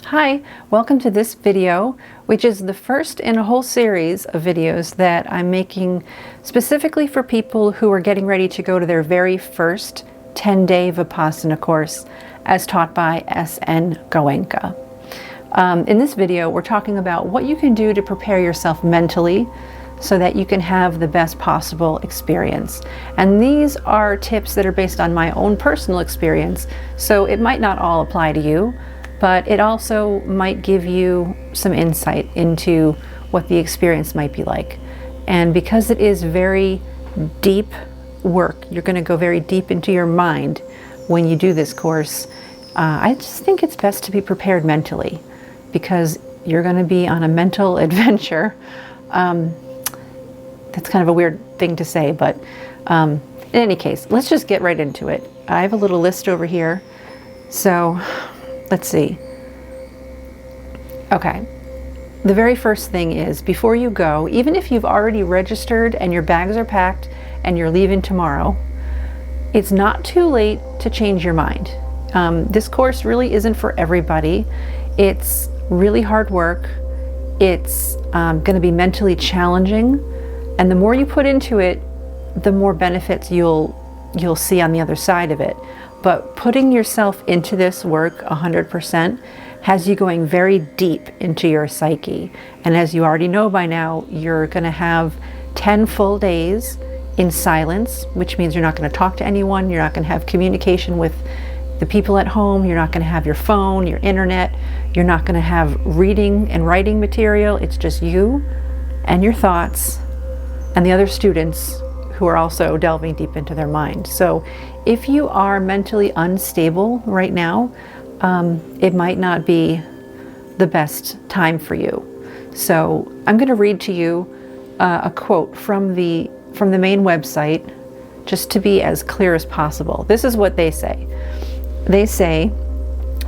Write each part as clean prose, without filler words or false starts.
Hi, welcome to this video, which is the first in a whole series of videos that I'm making specifically for people who are getting ready to go to their very first 10-day Vipassana course as taught by S.N. Goenka. In this video, we're talking about what you can do to prepare yourself mentally so that you can have the best possible experience. And these are tips that are based on my own personal experience, so it might not all apply to you, but it also might give you some insight into what the experience might be like. And because it is very deep work, you're going to go very deep into your mind when you do this course. I just think it's best to be prepared mentally, because you're going to be on a mental adventure. That's kind of a weird thing to say, but in any case, let's just get right into it. I have a little list over here. So let's see. Okay. The very first thing is, before you go, even if you've already registered and your bags are packed and you're leaving tomorrow, it's not too late to change your mind. This course really isn't for everybody. It's really hard work. It's going to be mentally challenging. And the more you put into it, the more benefits you'll see on the other side of it. But putting yourself into this work 100% has you going very deep into your psyche. And as you already know by now, you're going to have 10 full days in silence, which means you're not going to talk to anyone. You're not going to have communication with the people at home. You're not going to have your phone, your internet. You're not going to have reading and writing material. It's just you and your thoughts and the other students who are also delving deep into their mind. So if you are mentally unstable right now, it might not be the best time for you. So I'm going to read to you a quote from the main website, just to be as clear as possible. This is what they say. They say,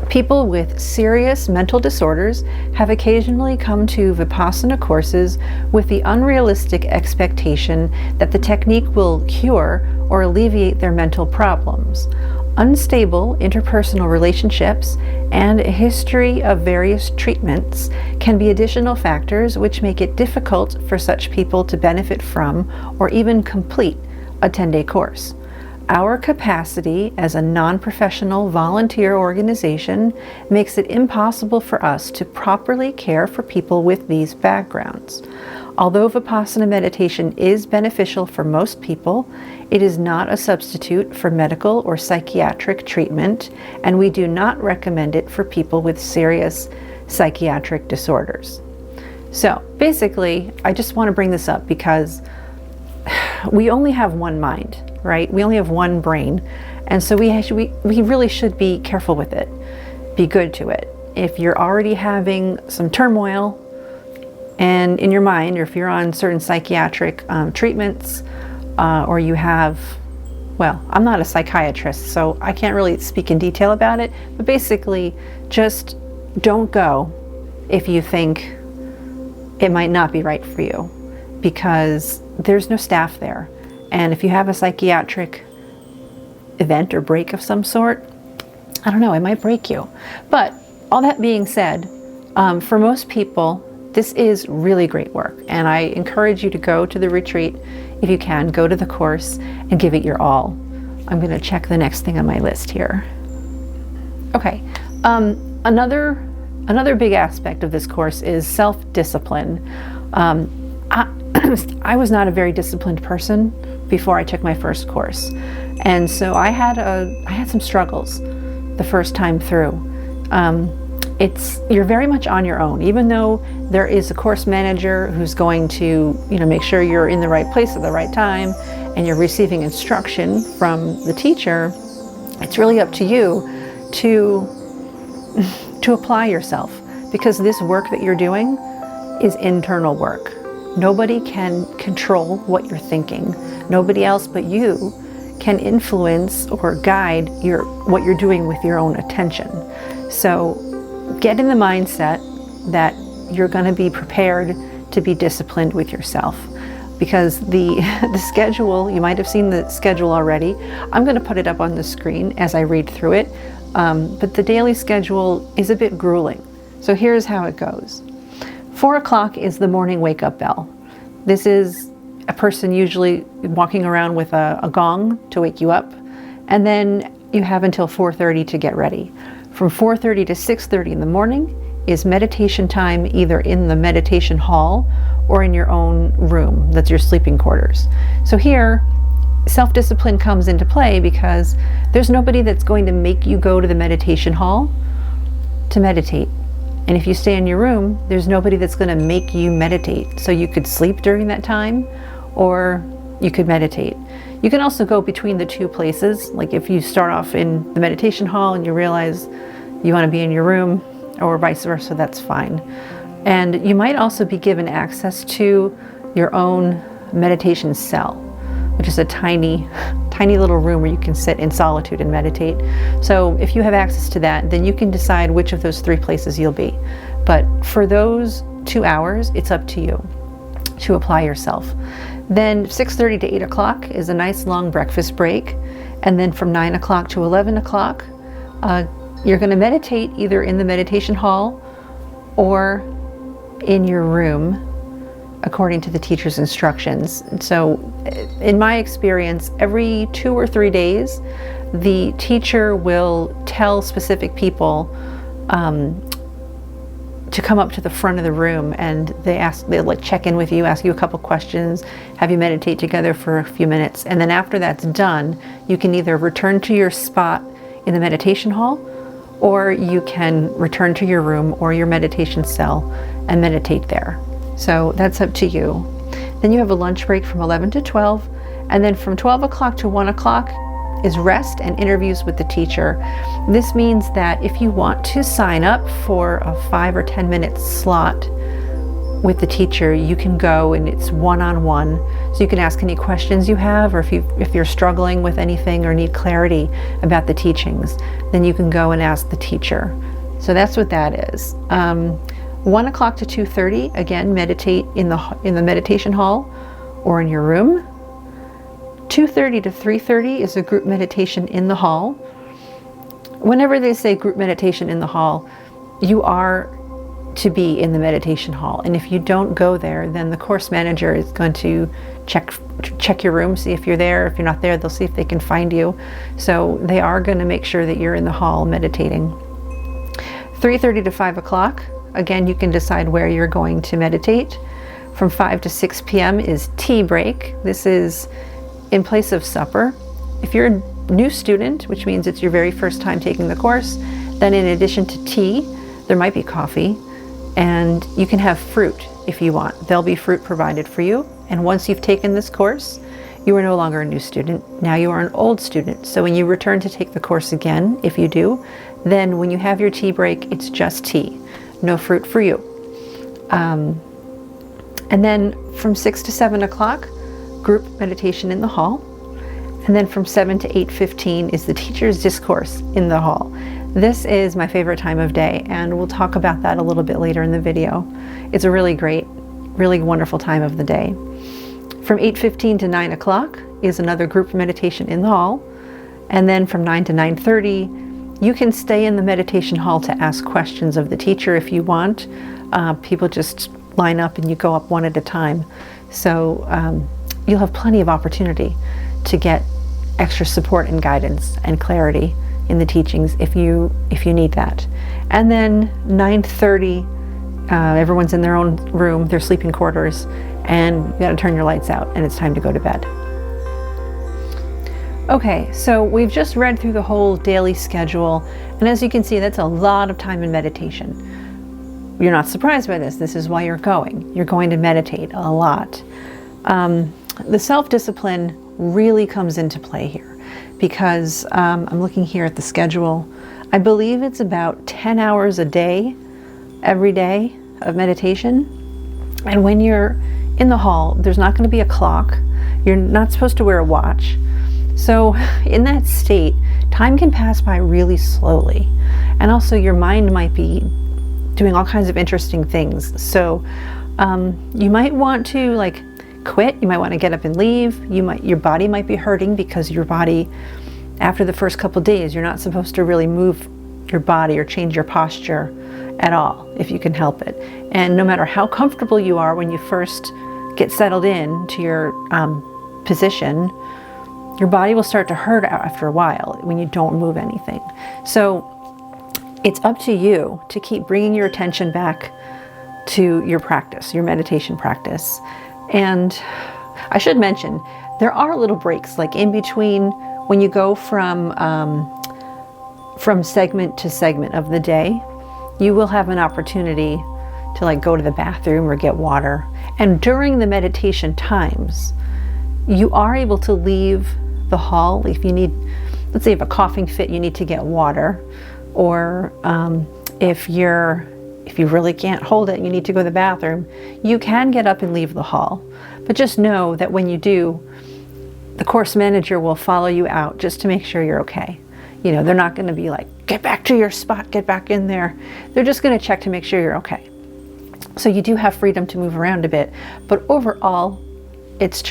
people with serious mental disorders have occasionally come to Vipassana courses with the unrealistic expectation that the technique will cure or alleviate their mental problems. Unstable interpersonal relationships and a history of various treatments can be additional factors which make it difficult for such people to benefit from or even complete a 10-day course. Our capacity as a non-professional volunteer organization makes it impossible for us to properly care for people with these backgrounds. Although Vipassana meditation is beneficial for most people, it is not a substitute for medical or psychiatric treatment, and we do not recommend it for people with serious psychiatric disorders. So basically, I just want to bring this up because we only have one mind, right? We only have one brain, and so we really should be careful with it, be good to it. If you're already having some turmoil and in your mind, or if you're on certain psychiatric treatments, or you have, well, I'm not a psychiatrist, so I can't really speak in detail about it, but basically just don't go if you think it might not be right for you, because there's no staff there. And if you have a psychiatric event or break of some sort, I don't know, it might break you. But all that being said, for most people, this is really great work. And I encourage you to go to the retreat if you can, go to the course and give it your all. I'm going to check the next thing on my list here. Okay, another big aspect of this course is self-discipline. I was not a very disciplined person before I took my first course, and so I had some struggles the first time through. You're very much on your own, even though there is a course manager who's going to make sure you're in the right place at the right time and you're receiving instruction from the teacher. It's really up to you to apply yourself, because this work that you're doing is internal work. Nobody can control what you're thinking. Nobody else but you can influence or guide what you're doing with your own attention. So get in the mindset that you're going to be prepared to be disciplined with yourself, because the schedule, you might have seen the schedule already. I'm going to put it up on the screen as I read through it, but the daily schedule is a bit grueling. So here's how it goes. 4 o'clock is the morning wake-up bell. This is a person usually walking around with a gong to wake you up, and then you have until 4:30 to get ready. From 4:30 to 6:30 in the morning is meditation time, either in the meditation hall or in your own room. That's your sleeping quarters. So here, self-discipline comes into play because there's nobody that's going to make you go to the meditation hall to meditate. And if you stay in your room, there's nobody that's going to make you meditate. So you could sleep during that time, or you could meditate. You can also go between the two places. Like if you start off in the meditation hall and you realize you want to be in your room, or vice versa, that's fine. And you might also be given access to your own meditation cell, which is a tiny little room where you can sit in solitude and meditate. So if you have access to that, then you can decide which of those 3 places you'll be. But for those 2 hours, it's up to you to apply yourself. Then 6:30 to 8 o'clock is a nice long breakfast break. And then from 9 o'clock to 11 o'clock, you're going to meditate either in the meditation hall or in your room, according to the teacher's instructions. So in my experience, every 2 or 3 days, the teacher will tell specific people to come up to the front of the room, and they'll like check in with you, ask you a couple questions, have you meditate together for a few minutes. And then after that's done, you can either return to your spot in the meditation hall, or you can return to your room or your meditation cell and meditate there. So that's up to you. Then you have a lunch break from 11 to 12, and then from 12 o'clock to 1 o'clock is rest and interviews with the teacher. This means that if you want to sign up for a 5 or 10 minute slot with the teacher, you can go, and it's one-on-one. So you can ask any questions you have, or if you're struggling with anything or need clarity about the teachings, then you can go and ask the teacher. So that's what that is. 1 o'clock to 2:30, again, meditate in the meditation hall or in your room. 2:30 to 3:30 is a group meditation in the hall. Whenever they say group meditation in the hall, you are to be in the meditation hall. And if you don't go there, then the course manager is going to check your room, see if you're there. If you're not there, they'll see if they can find you. So they are going to make sure that you're in the hall meditating. 3:30 to 5 o'clock, again, you can decide where you're going to meditate. From 5 to 6 p.m. is tea break. This is in place of supper. If you're a new student, which means it's your very first time taking the course, then in addition to tea, there might be coffee, and you can have fruit if you want. There'll be fruit provided for you. And once you've taken this course, you are no longer a new student. Now you are an old student. So when you return to take the course again, if you do, then when you have your tea break, it's just tea, no fruit for you. And then from 6 to 7 o'clock, group meditation in the hall. And then from 7 to 8:15 is the teacher's discourse in the hall. This is my favorite time of day, and we'll talk about that a little bit later in the video. It's a really great, really wonderful time of the day. From 8:15 to 9 o'clock is another group meditation in the hall. And then from 9 to 9:30, you can stay in the meditation hall to ask questions of the teacher if you want. People just line up and you go up one at a time. So you'll have plenty of opportunity to get extra support and guidance and clarity in the teachings if you need that. And then 9:30, everyone's in their own room, their sleeping quarters, and you gotta turn your lights out and it's time to go to bed. Okay, so we've just read through the whole daily schedule, and as you can see, that's a lot of time in meditation. You're not surprised by this. This is why you're going. You're going to meditate a lot. The self-discipline really comes into play here because I'm looking here at the schedule. I believe it's about 10 hours a day, every day of meditation. And when you're in the hall, there's not going to be a clock. You're not supposed to wear a watch. So in that state, time can pass by really slowly. And also your mind might be doing all kinds of interesting things. So you might want to quit. You might want to get up and leave. Your body might be hurting because your body, after the first couple days, you're not supposed to really move your body or change your posture at all, if you can help it. And no matter how comfortable you are when you first get settled in to your position, your body will start to hurt after a while when you don't move anything. So it's up to you to keep bringing your attention back to your practice, your meditation practice. And I should mention, there are little breaks, like in between when you go from segment to segment of the day. You will have an opportunity to like go to the bathroom or get water. And during the meditation times, you are able to leave the hall if you need, let's say you have a coughing fit, you need to get water, or if you really can't hold it, you need to go to the bathroom, you can get up and leave the hall. But just know that when you do, the course manager will follow you out just to make sure you're okay. You know, they're not going to be like, get back to your spot, get back in there. They're just going to check to make sure you're okay. So you do have freedom to move around a bit, but overall, it's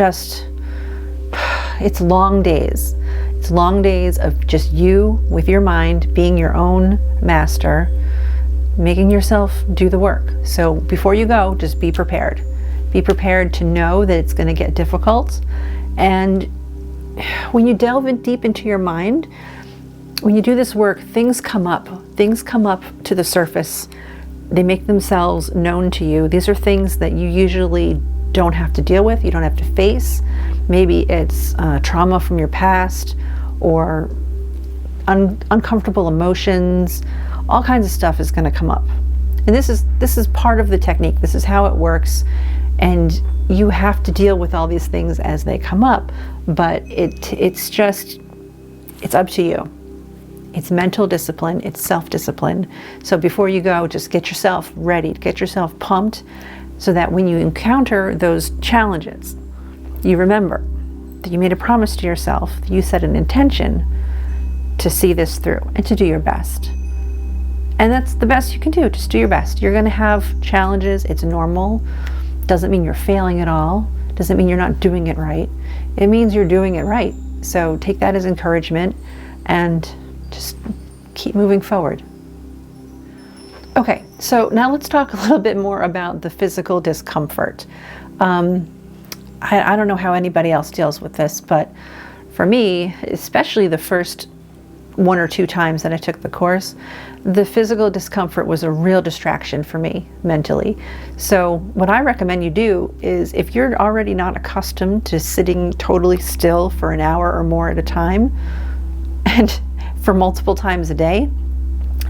long days. It's long days of just you with your mind being your own master, making yourself do the work. So before you go, just be prepared. Be prepared to know that it's going to get difficult. And when you delve in deep into your mind, when you do this work, things come up to the surface. They make themselves known to you. These are things that you usually don't have to deal with, you don't have to face. Maybe it's trauma from your past, or uncomfortable emotions. All kinds of stuff is going to come up. And this is part of the technique. This is how it works. And you have to deal with all these things as they come up. But it's up to you. It's mental discipline, it's self-discipline. So before you go, just get yourself ready, get yourself pumped, so that when you encounter those challenges, you remember that you made a promise to yourself, that you set an intention to see this through and to do your best. And that's the best you can do, just do your best. You're gonna have challenges, it's normal. Doesn't mean you're failing at all, doesn't mean you're not doing it right. It means you're doing it right. So take that as encouragement and just keep moving forward. Okay, so now let's talk a little bit more about the physical discomfort. I don't know how anybody else deals with this, but for me, especially the first 1 or 2 times that I took the course, the physical discomfort was a real distraction for me mentally. So what I recommend you do is, if you're already not accustomed to sitting totally still for an hour or more at a time, and for multiple times a day,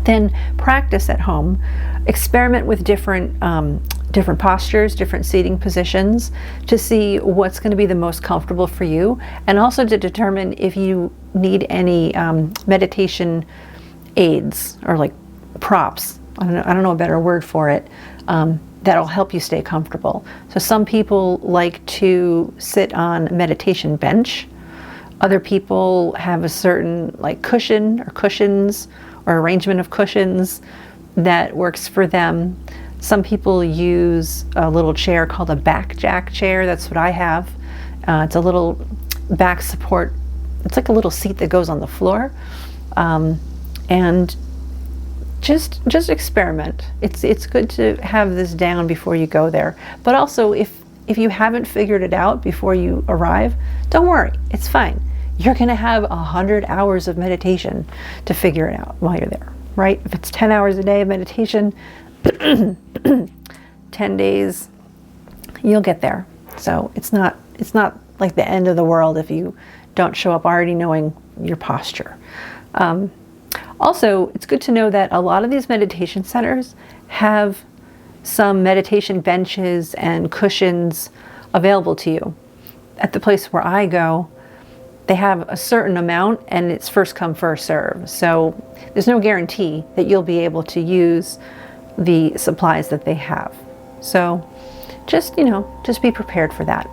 then practice at home. Experiment with different postures, different seating positions, to see what's going to be the most comfortable for you, and also to determine if you need any meditation aids or like props. I don't know a better word for it. That'll help you stay comfortable. So some people like to sit on a meditation bench. Other people have a certain like cushion or cushions or arrangement of cushions that works for them. Some people use a little chair called a back jack chair. That's what I have. It's a little back support. It's like a little seat that goes on the floor. And just experiment. It's good to have this down before you go there. But also, if you haven't figured it out before you arrive, don't worry, it's fine. You're gonna have 100 hours of meditation to figure it out while you're there, right? If it's 10 hours a day of meditation, 10 days, you'll get there. So it's not like the end of the world if you don't show up already knowing your posture. Also, it's good to know that a lot of these meditation centers have some meditation benches and cushions available to you. At the place where I go, they have a certain amount and it's first come, first serve. So there's no guarantee that you'll be able to use the supplies that they have. So just be prepared for that.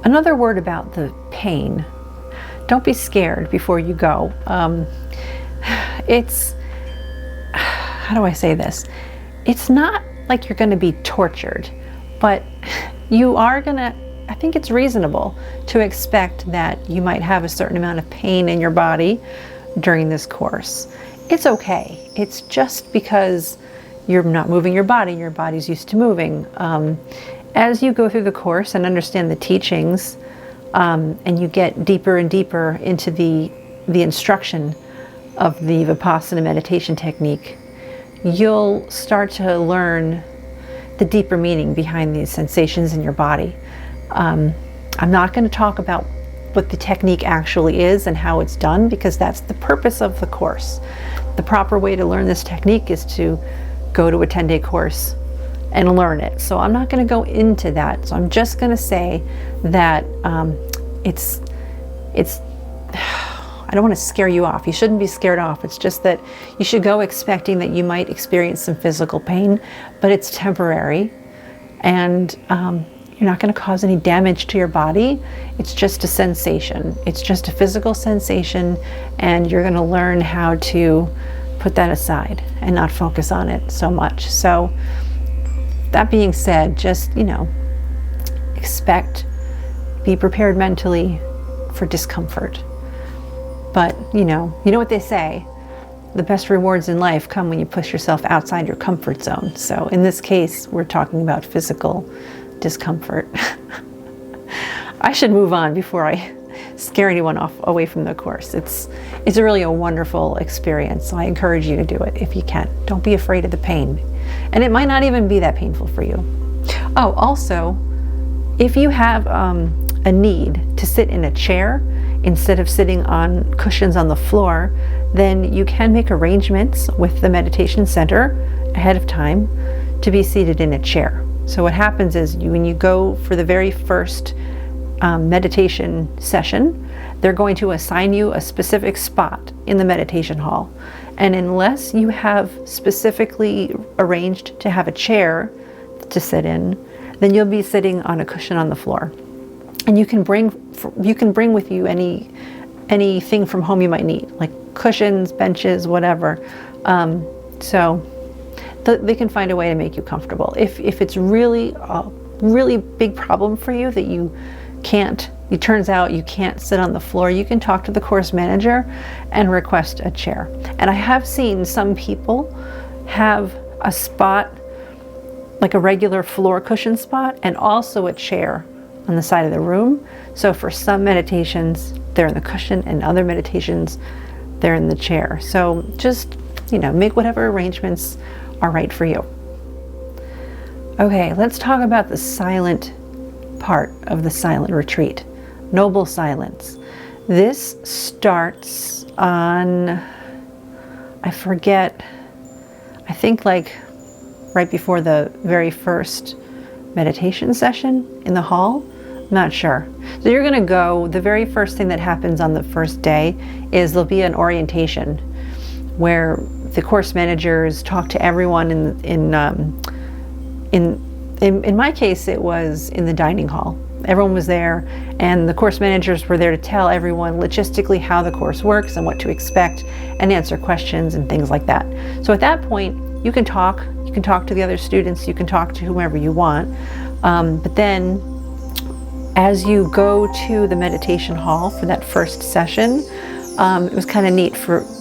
Another word about the pain. Don't be scared before you go. How do I say this? It's not like you're going to be tortured, but you are going to, I think it's reasonable to expect that you might have a certain amount of pain in your body during this course. it's okay. It's just because you're not moving your body's used to moving. As you go through the course and understand the teachings, and you get deeper and deeper into the instruction of the Vipassana meditation technique, you'll start to learn the deeper meaning behind these sensations in your body. I'm not going to talk about what the technique actually is and how it's done, because that's the purpose of the course. The proper way to learn this technique is to go to a 10-day course and learn it. So I'm not going to go into that. So I'm just going to say that it's I don't want to scare you off. You shouldn't be scared off. It's just that you should go expecting that you might experience some physical pain, but it's temporary, and you're not going to cause any damage to your body. It's just a sensation. It's just a physical sensation, and you're going to learn how to put that aside and not focus on it so much. So that being said, just, expect, be prepared mentally for discomfort. But, you know what they say, the best rewards in life come when you push yourself outside your comfort zone. So in this case, we're talking about physical discomfort. I should move on before I scare anyone away from the course. It's really a wonderful experience. So I encourage you to do it if you can. Don't be afraid of the pain. And it might not even be that painful for you. Oh, also, if you have a need to sit in a chair instead of sitting on cushions on the floor, then you can make arrangements with the meditation center ahead of time to be seated in a chair. So what happens is when you go for the very first meditation session, they're going to assign you a specific spot in the meditation hall. And unless you have specifically arranged to have a chair to sit in, then you'll be sitting on a cushion on the floor. And you can bring with you anything from home you might need, like cushions, benches, whatever. So they can find a way to make you comfortable. If it's really a really big problem for you that it turns out you can't sit on the floor, you can talk to the course manager and request a chair. And I have seen some people have a spot, like a regular floor cushion spot, and also a chair on the side of the room. So for some meditations, they're in the cushion, and other meditations, they're in the chair. So just, make whatever arrangements are right for you. Okay, let's talk about the silent part of the silent retreat. Noble silence. This starts on, I think like right before the very first meditation session in the hall. I'm not sure. So you're going to go, the very first thing that happens on the first day is there'll be an orientation where the course managers talk to everyone in my case, it was in the dining hall. Everyone was there, and the course managers were there to tell everyone logistically how the course works and what to expect, and answer questions and things like that. So at that point, you can talk to the other students, you can talk to whomever you want, but then as you go to the meditation hall for that first session, it was kind of neat.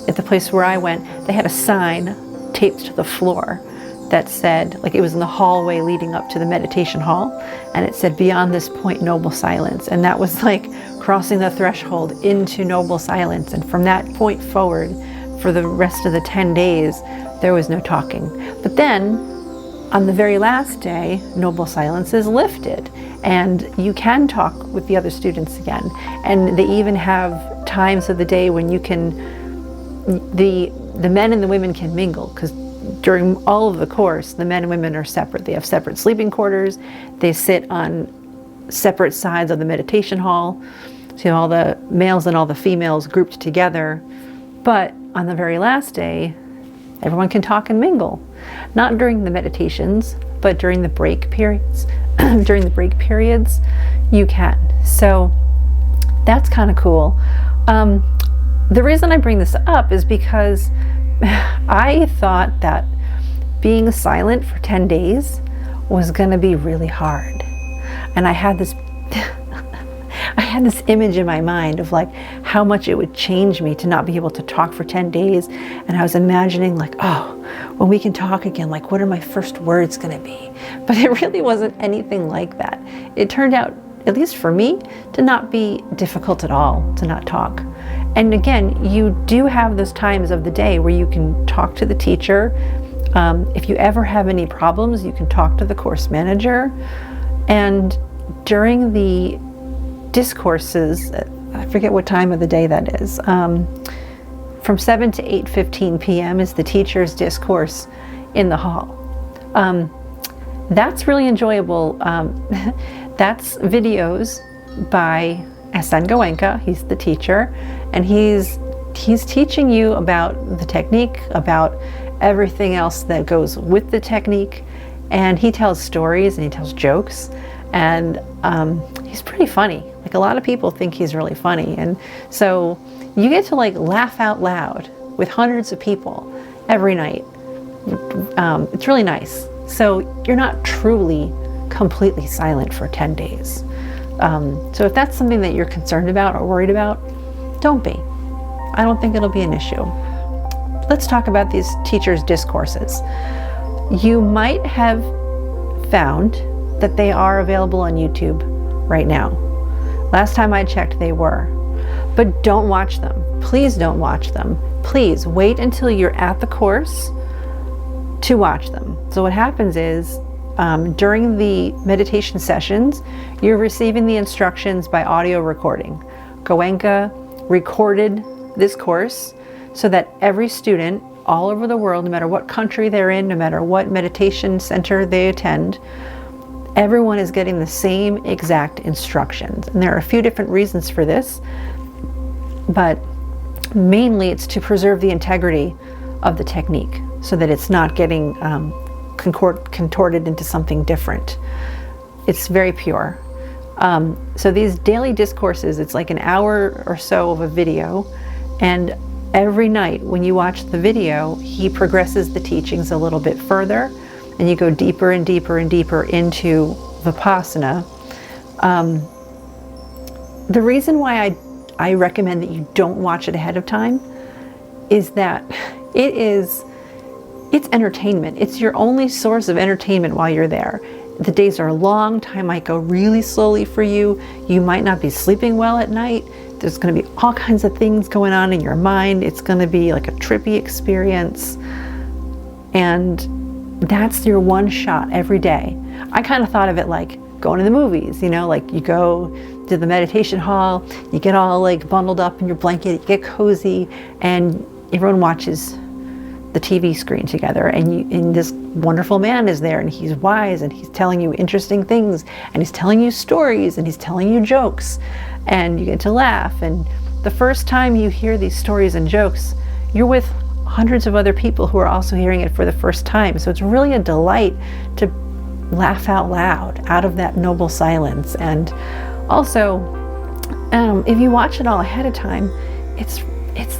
At the place where I went, they had a sign taped to the floor that said, like, it was in the hallway leading up to the meditation hall, and it said, "Beyond this point, noble silence." And that was like crossing the threshold into noble silence. And from that point forward, for the rest of the 10 days, there was no talking. But then on the very last day, noble silence is lifted, and you can talk with the other students again. And they even have times of the day when you can, the men and the women can mingle, because during all of the course, the men and women are separate. They have separate sleeping quarters. They sit on separate sides of the meditation hall. So all the males and all the females grouped together. But on the very last day, everyone can talk and mingle. Not during the meditations, but during the break periods. During the break periods, you can. So that's kind of cool. The reason I bring this up is because I thought that being silent for 10 days was going to be really hard. And I had this I had this image in my mind of like how much it would change me to not be able to talk for 10 days. And I was imagining like, oh, when we can talk again, like what are my first words going to be? But it really wasn't anything like that. It turned out, at least for me, to not be difficult at all to not talk. And again, you do have those times of the day where you can talk to the teacher. If you ever have any problems, you can talk to the course manager. And during the discourses, I forget what time of the day that is, from 7 to 8:15 p.m. is the teacher's discourse in the hall. That's really enjoyable. That's videos by S.N. Goenka. He's the teacher, and he's teaching you about the technique, about everything else that goes with the technique, and he tells stories and he tells jokes, and he's pretty funny. Like a lot of people think he's really funny, and so you get to like laugh out loud with hundreds of people every night. It's really nice. So you're not truly completely silent for 10 days. So if that's something that you're concerned about or worried about, don't be. I don't think it'll be an issue. Let's talk about these teachers' discourses. You might have found that they are available on YouTube right now. Last time I checked, they were. But don't watch them. Please don't watch them. Please wait until you're at the course to watch them. So what happens is, during the meditation sessions, you're receiving the instructions by audio recording. Goenka recorded this course so that every student all over the world, no matter what country they're in, no matter what meditation center they attend, everyone is getting the same exact instructions. And there are a few different reasons for this, but mainly it's to preserve the integrity of the technique so that it's not getting contorted into something different. It's very pure. So these daily discourses, it's like an hour or so of a video, and every night when you watch the video, he progresses the teachings a little bit further, and you go deeper and deeper and deeper into Vipassana. The reason why I recommend that you don't watch it ahead of time is that it's entertainment. It's your only source of entertainment while you're there. The days are long, time might go really slowly for you. You might not be sleeping well at night. There's going to be all kinds of things going on in your mind. It's going to be like a trippy experience. And that's your one shot every day. I kind of thought of it like going to the movies, you know, like you go to the meditation hall, you get all like bundled up in your blanket, you get cozy, and everyone watches the TV screen together, and this wonderful man is there, and he's wise, and he's telling you interesting things, and he's telling you stories, and he's telling you jokes, and you get to laugh. And the first time you hear these stories and jokes, you're with hundreds of other people who are also hearing it for the first time. So it's really a delight to laugh out loud out of that noble silence. And also, if you watch it all ahead of time, it's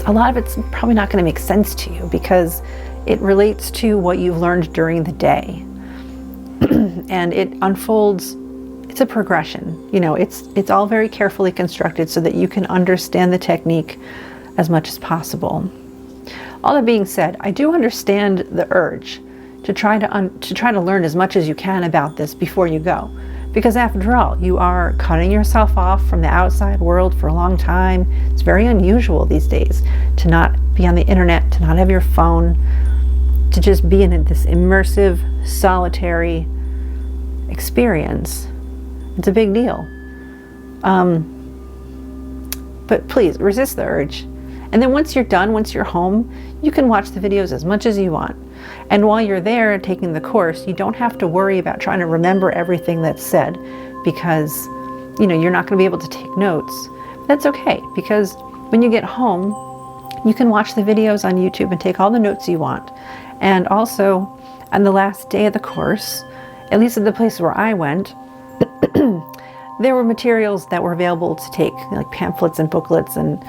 a lot of it's probably not going to make sense to you because it relates to what you've learned during the day. And it unfolds, it's a progression. You know, it's all very carefully constructed so that you can understand the technique as much as possible. All that being said, I do understand the urge to try to learn as much as you can about this before you go. Because after all, you are cutting yourself off from the outside world for a long time. It's very unusual these days to not be on the internet, to not have your phone, to just be in this immersive, solitary experience. It's a big deal. But please, resist the urge. And then once you're done, once you're home, you can watch the videos as much as you want. And while you're there taking the course, you don't have to worry about trying to remember everything that's said because, you know, you're not going to be able to take notes. That's okay, because when you get home, you can watch the videos on YouTube and take all the notes you want. And also, on the last day of the course, at least at the place where I went, there were materials that were available to take, like pamphlets and booklets and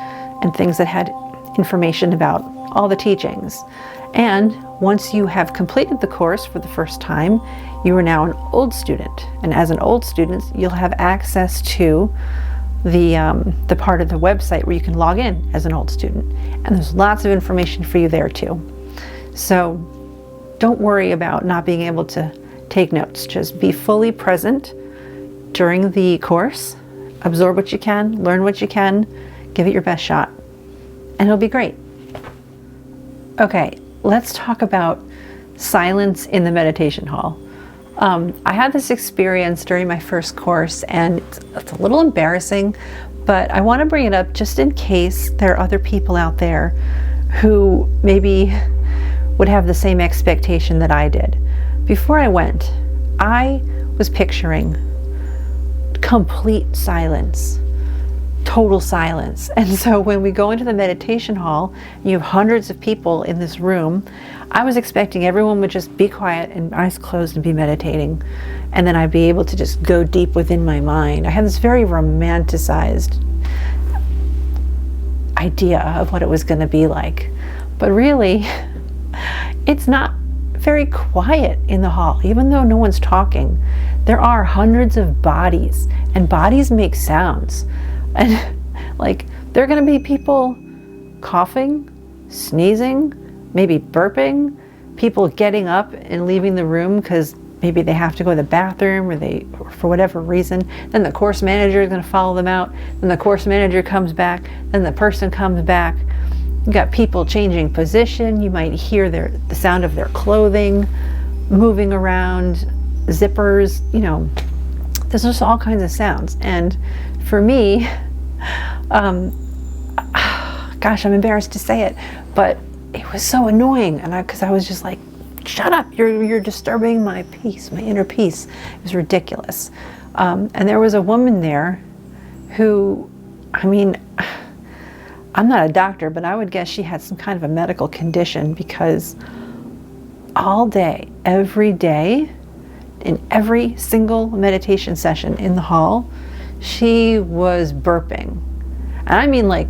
things that had information about all the teachings. And once you have completed the course for the first time, you are now an old student. And as an old student, you'll have access to the part of the website where you can log in as an old student. And there's lots of information for you there too. So don't worry about not being able to take notes. Just be fully present during the course. Absorb what you can, learn what you can, give it your best shot, and it'll be great. Okay, let's talk about silence in the meditation hall. I had this experience during my first course, and it's a little embarrassing, but I want to bring it up just in case there are other people out there who maybe would have the same expectation that I did. Before I went, I was picturing complete silence, total silence. And so when we go into the meditation hall, you have hundreds of people in this room, I was expecting everyone would just be quiet and eyes closed and be meditating. And then I'd be able to just go deep within my mind. I had this very romanticized idea of what it was going to be like. But really, it's not very quiet in the hall. Even though no one's talking, there are hundreds of bodies, and bodies make sounds. And like, there are going to be people coughing, sneezing, maybe burping, people getting up and leaving the room because maybe they have to go to the bathroom or for whatever reason. Then the course manager is going to follow them out. Then the course manager comes back. Then the person comes back. You got people changing position. You might hear the sound of their clothing moving around, zippers, there's just all kinds of sounds. And for me, gosh, I'm embarrassed to say it, but it was so annoying. And because I was just like, shut up, you're disturbing my peace, my inner peace. It was ridiculous. And there was a woman there who, I'm not a doctor, but I would guess she had some kind of a medical condition, because all day, every day, in every single meditation session in the hall, she was burping. And I mean like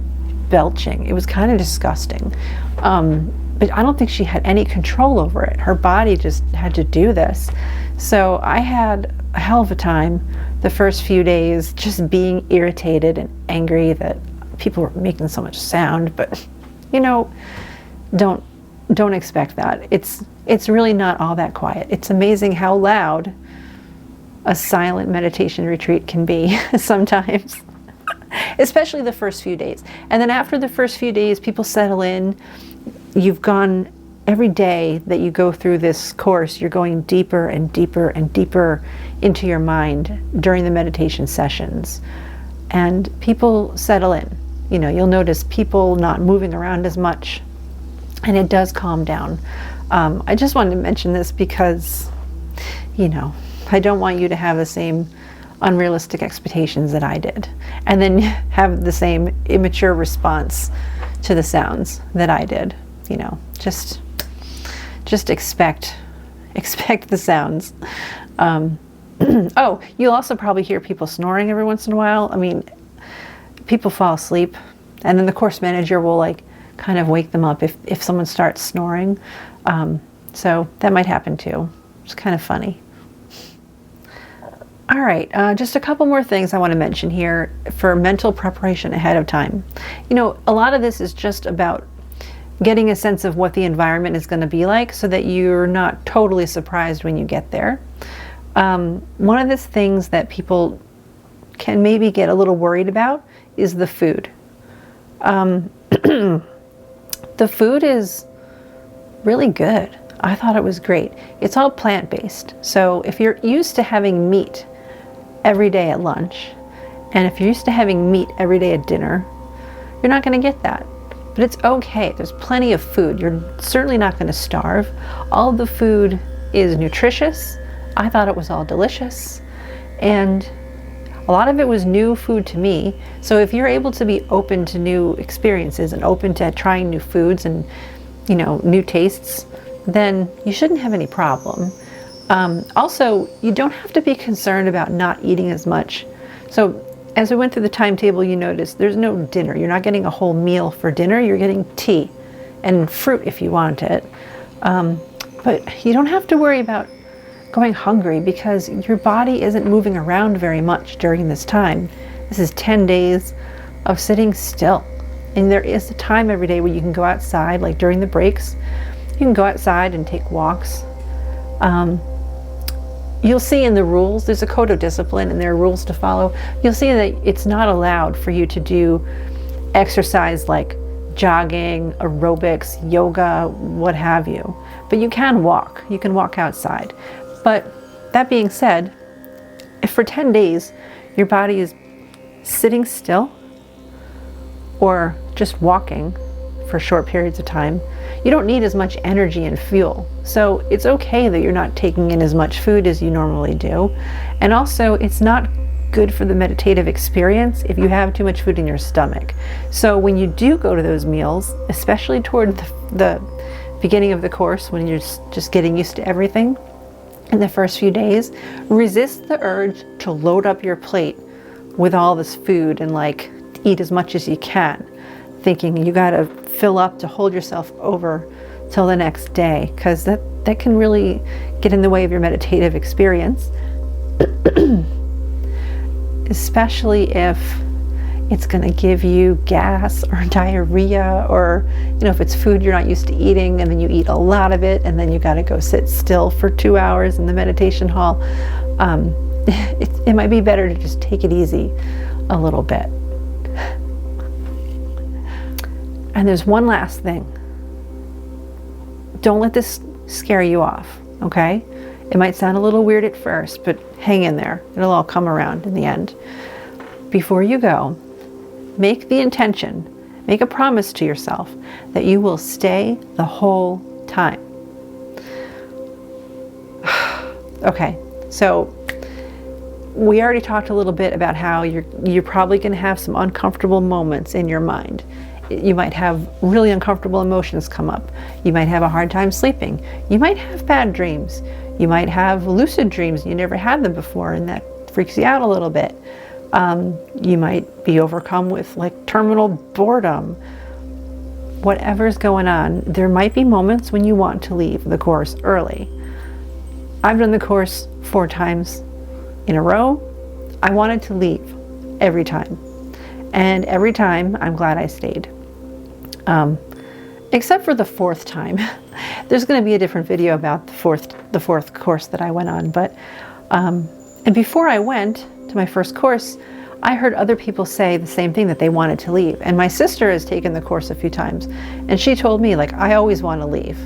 belching. It was kind of disgusting. But I don't think she had any control over it. Her body just had to do this. So I had a hell of a time the first few days just being irritated and angry that people were making so much sound. But don't expect that. It's really not all that quiet. It's amazing how loud a silent meditation retreat can be sometimes, especially the first few days. And then after the first few days, people settle in. You've gone, every day that you go through this course, you're going deeper and deeper and deeper into your mind during the meditation sessions. And people settle in. You'll notice people not moving around as much, and it does calm down. I just wanted to mention this because, I don't want you to have the same unrealistic expectations that I did, and then have the same immature response to the sounds that I did. Just expect the sounds. Oh, you'll also probably hear people snoring every once in a while. People fall asleep, and then the course manager will kind of wake them up if someone starts snoring. So that might happen too. It's kind of funny. All right, just a couple more things I want to mention here for mental preparation ahead of time. A lot of this is just about getting a sense of what the environment is going to be like so that you're not totally surprised when you get there. One of the things that people can maybe get a little worried about is the food. The food is really good. I thought it was great. It's all plant-based. So if you're used to having meat every day at lunch, and if you're used to having meat every day at dinner, you're not going to get that. But it's okay. There's plenty of food. You're certainly not going to starve. All of the food is nutritious. I thought it was all delicious. And a lot of it was new food to me. So if you're able to be open to new experiences and open to trying new foods and, new tastes, then you shouldn't have any problem. Also, you don't have to be concerned about not eating as much. So as we went through the timetable, you notice there's no dinner. You're not getting a whole meal for dinner. You're getting tea and fruit if you want it. But you don't have to worry about going hungry because your body isn't moving around very much during this time. This is 10 days of sitting still. And there is a time every day where you can go outside, like during the breaks, you can go outside and take walks. You'll see in the rules, there's a code of discipline and there are rules to follow. You'll see that it's not allowed for you to do exercise like jogging, aerobics, yoga, what have you. But you can walk outside. But that being said, if for 10 days your body is sitting still or just walking for short periods of time, you don't need as much energy and fuel. So it's okay that you're not taking in as much food as you normally do. And also, it's not good for the meditative experience if you have too much food in your stomach. So when you do go to those meals, especially toward the beginning of the course, when you're just getting used to everything, in the first few days, resist the urge to load up your plate with all this food and like eat as much as you can, thinking you gotta fill up to hold yourself over till the next day, because that can really get in the way of your meditative experience. Especially if it's going to give you gas or diarrhea, or if it's food you're not used to eating and then you eat a lot of it and then you got to go sit still for 2 hours in the meditation hall. It might be better to just take it easy a little bit. And there's one last thing. Don't let this scare you off, okay? It might sound a little weird at first, but hang in there. It'll all come around in the end. Before you go, make the intention, make a promise to yourself that you will stay the whole time. Okay, so we already talked a little bit about how you're probably going to have some uncomfortable moments in your mind. You might have really uncomfortable emotions come up. You might have a hard time sleeping. You might have bad dreams. You might have lucid dreams. You never had them before, and that freaks you out a little bit. You might be overcome with like terminal boredom. Whatever's going on, there might be moments when you want to leave the course early. I've done the course 4 times in a row. I wanted to leave every time. And every time, I'm glad I stayed. Except for the 4th time. There's going to be a different video about the fourth course that I went on. But and before I went to my first course, I heard other people say the same thing, that they wanted to leave. And my sister has taken the course a few times, and she told me, like, I always want to leave,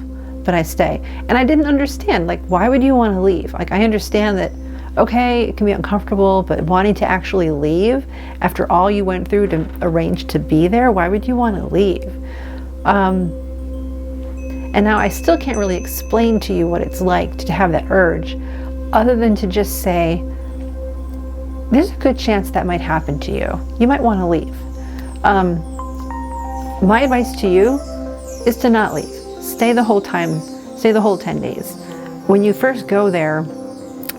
but I stay. And I didn't understand, like, why would you want to leave? Like, I understand that, okay, it can be uncomfortable, but wanting to actually leave after all you went through to arrange to be there, why would you want to leave? And now I still can't really explain to you what it's like to have that urge, other than to just say, there's a good chance that might happen to you. You might want to leave. My advice to you is to not leave. Stay the whole time, stay the whole 10 days. When you first go there,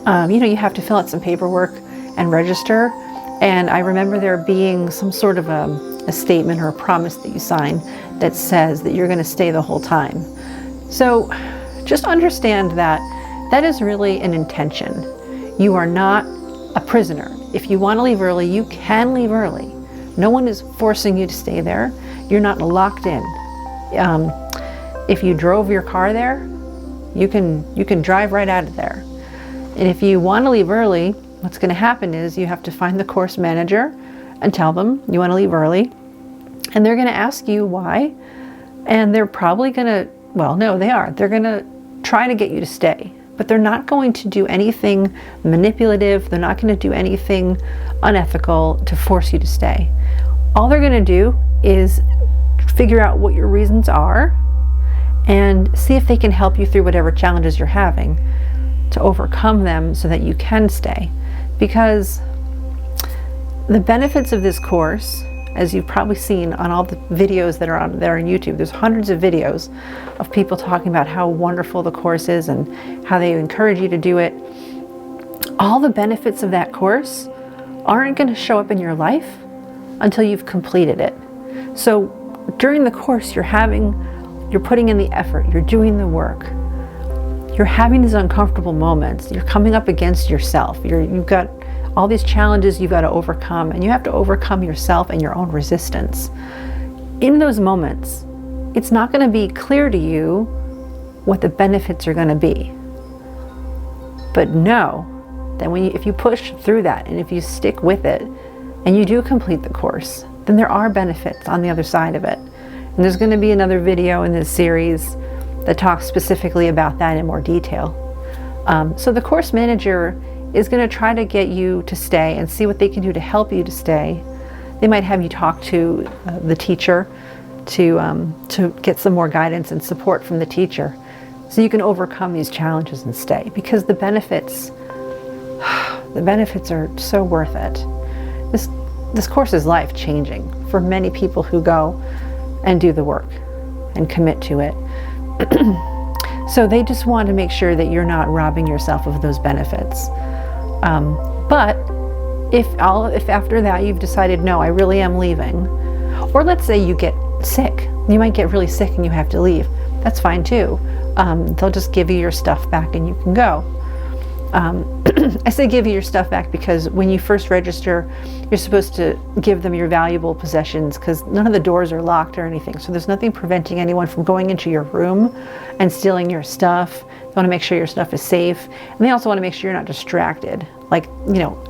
you have to fill out some paperwork and register. And I remember there being some sort of a statement or a promise that you sign that says that you're going to stay the whole time. So just understand that that is really an intention. You are not a prisoner. If you want to leave early, you can leave early. No one is forcing you to stay there. You're not locked in. If you drove your car there, you can drive right out of there. And if you want to leave early, what's going to happen is you have to find the course manager and tell them you want to leave early. And they're going to ask you why. And they're probably going to, well, no, they are. They're going to try to get you to stay. But they're not going to do anything manipulative. They're not going to do anything unethical to force you to stay. All they're going to do is figure out what your reasons are and see if they can help you through whatever challenges you're having to overcome them so that you can stay. Because the benefits of this course, as you've probably seen on all the videos that are on there on YouTube, there's hundreds of videos of people talking about how wonderful the course is and how they encourage you to do it. All the benefits of that course aren't going to show up in your life until you've completed it. So during the course, you're putting in the effort, you're doing the work. You're having these uncomfortable moments. You're coming up against yourself. You've got all these challenges you've got to overcome, and you have to overcome yourself and your own resistance. In those moments, it's not going to be clear to you what the benefits are going to be. But know that if you push through that, and if you stick with it, and you do complete the course, then there are benefits on the other side of it. And there's going to be another video in this series that talks specifically about that in more detail. So the course manager is going to try to get you to stay and see what they can do to help you to stay. They might have you talk to the teacher to get some more guidance and support from the teacher, so you can overcome these challenges and stay, because the benefits are so worth it. This course is life-changing for many people who go and do the work and commit to it. So they just want to make sure that you're not robbing yourself of those benefits. But if after that you've decided, no, I really am leaving, or let's say you get sick, you might get really sick and you have to leave, that's fine too. They'll just give you your stuff back and you can go. I say give you your stuff back because when you first register, you're supposed to give them your valuable possessions, because none of the doors are locked or anything. So there's nothing preventing anyone from going into your room and stealing your stuff. They want to make sure your stuff is safe. And they also want to make sure you're not distracted. Like,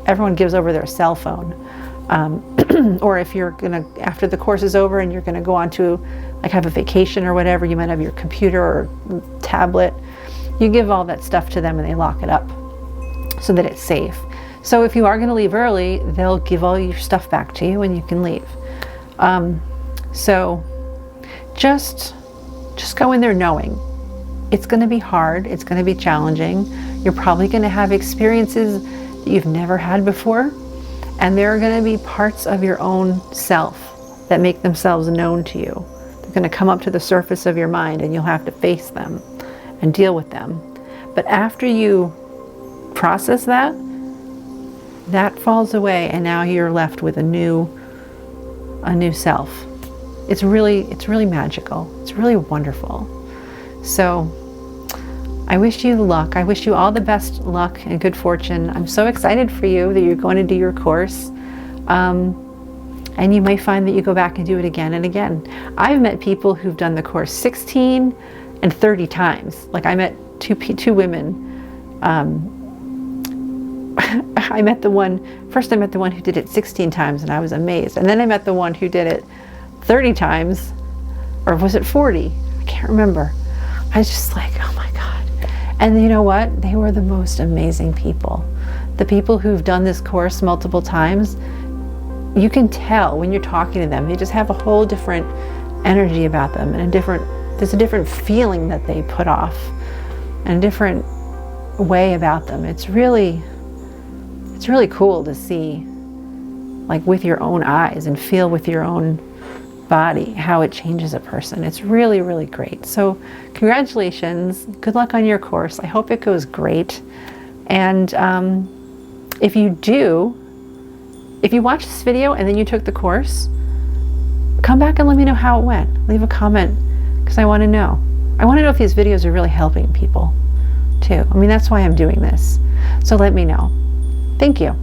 everyone gives over their cell phone. Or if you're after the course is over and you're gonna go on to have a vacation or whatever, you might have your computer or tablet. You give all that stuff to them and they lock it up so that it's safe. So if you are gonna leave early, they'll give all your stuff back to you and you can leave. So just go in there knowing it's gonna be hard, it's gonna be challenging. You're probably gonna have experiences that you've never had before. And there are going to be parts of your own self that make themselves known to you. They're going to come up to the surface of your mind and you'll have to face them and deal with them. But after you process that, that falls away and now you're left with a new self. It's really magical. It's really wonderful. So I wish you luck. I wish you all the best luck and good fortune. I'm so excited for you that you're going to do your course. And you may find that you go back and do it again and again. I've met people who've done the course 16 and 30 times. Like I met two women. I met the one who did it 16 times and I was amazed. And then I met the one who did it 30 times, or was it 40? I can't remember. I was just like, oh my God. And you know what? They were the most amazing people. The people who've done this course multiple times, you can tell when you're talking to them, they just have a whole different energy about them, and there's a different feeling that they put off, and a different way about them. It's really cool to see, like with your own eyes and feel with your own body how it changes a person. It's really, really great. So congratulations. Good luck on your course. I hope it goes great. And if you watch this video and then you took the course, come back and let me know how it went. Leave a comment, because I want to know. I want to know if these videos are really helping people too. I mean, that's why I'm doing this. So let me know. Thank you.